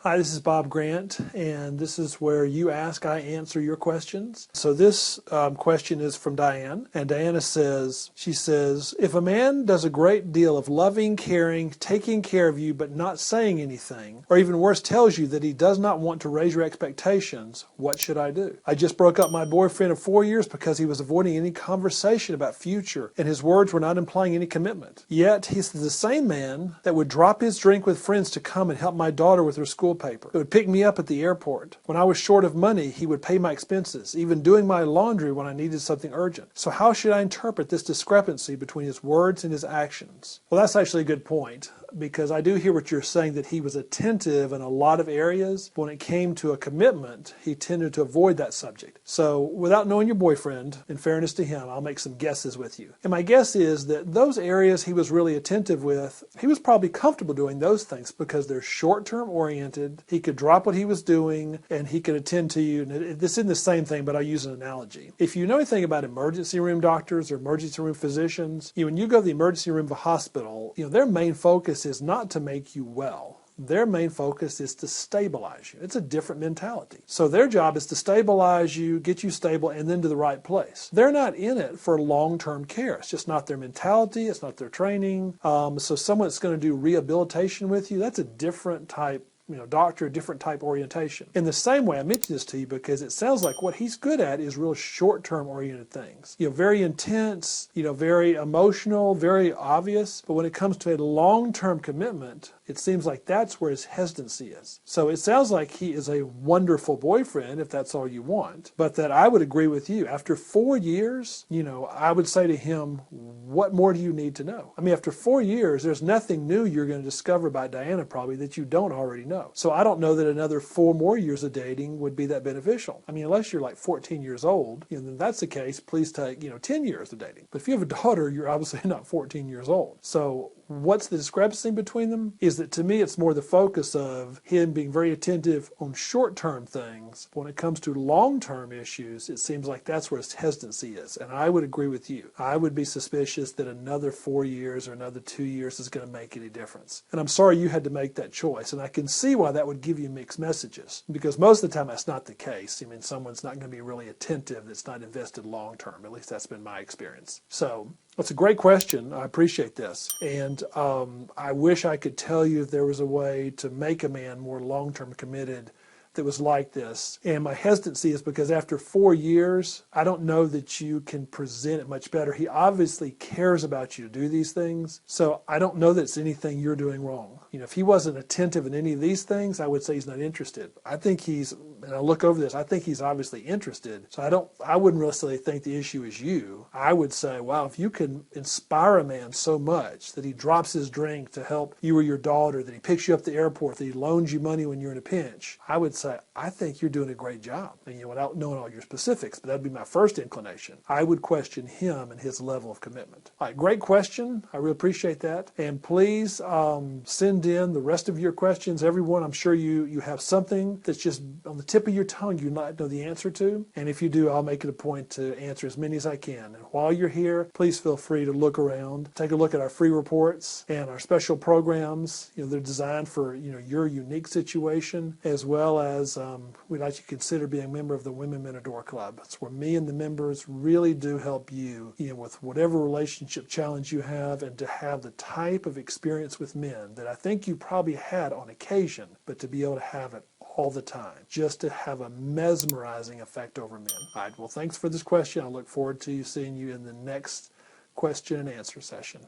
Hi, this is Bob Grant, and this is where you ask, I answer your questions. So this question is from Diane, and Diana says, if a man does a great deal of loving, caring, taking care of you, but not saying anything, or even worse, tells you that he does not want to raise your expectations, what should I do? I just broke up my boyfriend of 4 years because he was avoiding any conversation about future, and his words were not implying any commitment. Yet, he's the same man that would drop his drink with friends to come and help my daughter with her school paper. It would pick me up at the airport. When I was short of money, he would pay my expenses, even doing my laundry when I needed something urgent. So how should I interpret this discrepancy between his words and his actions? Well, that's actually a good point, because I do hear what you're saying, that he was attentive in a lot of areas, but when it came to a commitment, he tended to avoid that subject. So without knowing your boyfriend, in fairness to him, I'll make some guesses with you. And my guess is that those areas he was really attentive with, he was probably comfortable doing those things because they're short-term oriented. He could drop what he was doing and he could attend to you. And this isn't the same thing, but I'll use an analogy. If you know anything about emergency room doctors or emergency room physicians, when you go to the emergency room of a hospital, their main focus is not to make you well. Their main focus is to stabilize you. It's a different mentality. So their job is to stabilize you, get you stable, and then to the right place. They're not in it for long-term care. It's just not their mentality. It's not their training. So someone that's going to do rehabilitation with you, that's a different type doctor, different type orientation. In the same way, I mention this to you because it sounds like what he's good at is real short-term oriented things. Very intense, very emotional, very obvious. But when it comes to a long-term commitment, it seems like that's where his hesitancy is. So it sounds like he is a wonderful boyfriend, if that's all you want. But that I would agree with you. After 4 years, I would say to him, what more do you need to know? After 4 years, there's nothing new you're going to discover about Diana probably that you don't already know. So I don't know that another 4 more years of dating would be that beneficial. Unless you're like 14 years old, then that's the case. Please take, 10 years of dating. But if you have a daughter, you're obviously not 14 years old. So what's the discrepancy between them? Is that to me, it's more the focus of him being very attentive on short-term things. When it comes to long-term issues, it seems like that's where his hesitancy is. And I would agree with you. I would be suspicious that another 4 years or another 2 years is going to make any difference. And I'm sorry you had to make that choice. And I can see why that would give you mixed messages, because most of the time that's not the case. Someone's not going to be really attentive that's not invested long-term. At least that's been my experience. So that's a great question. I appreciate this. And I wish I could tell you if there was a way to make a man more long-term committed that was like this. And my hesitancy is because after 4 years, I don't know that you can present it much better. He obviously cares about you to do these things. So I don't know that it's anything you're doing wrong. If he wasn't attentive in any of these things, I would say he's not interested. I think and I look over this, I think he's obviously interested. So I wouldn't really think the issue is you. I would say, wow, if you can inspire a man so much that he drops his drink to help you or your daughter, that he picks you up at the airport, that he loans you money when you're in a pinch, I would say, I think you're doing a great job. Without knowing all your specifics, but that'd be my first inclination. I would question him and his level of commitment. All right, great question. I really appreciate that. And please send in the rest of your questions. Everyone, I'm sure you have something that's just on the tip of your tongue you might know the answer to. And if you do, I'll make it a point to answer as many as I can. And while you're here, please feel free to look around, take a look at our free reports and our special programs. They're designed for your unique situation, as well as we'd like you to consider being a member of the Women Men Adore Club. It's where me and the members really do help you, with whatever relationship challenge you have, and to have the type of experience with men that I think you probably had on occasion, but to be able to have it all the time, just to have a mesmerizing effect over men. All right, well, thanks for this question. I look forward to seeing you in the next question and answer session.